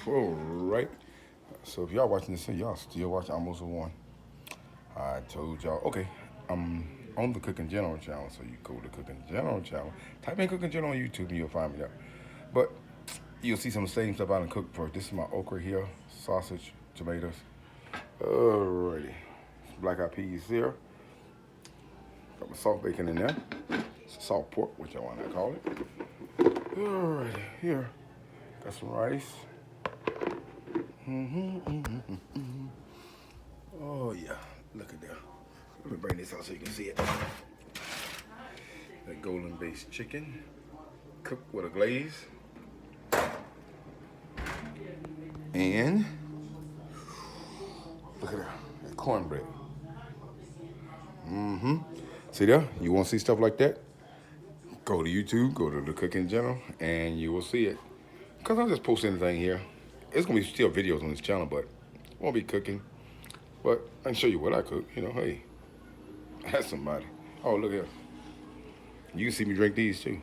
All right. So if y'all watching this, y'all still watching Almost a One. I told y'all. Okay, I'm on the Cooking General channel, so you go to Cooking General channel. Type in Cooking General on YouTube, and you'll find me there. But you'll see some of the same stuff I done cooked for. This is my okra here, sausage, tomatoes. Alrighty, black eyed peas here. Got my salt bacon in there. It's salt pork, which I want to call it. Alrighty, here. Got some rice. Oh yeah, look at that. Let me bring this out so you can see it. That golden based chicken, cooked with a glaze. And look at that cornbread. See there? You want to see stuff like that? Go to YouTube, go to the Cooking Channel, and you will see it. Because I'll just post anything here. It's going to be still videos on this channel, but it won't be cooking. But I can show you what I cook. You know, hey, that's somebody. Oh, look here. You can see me drink these too.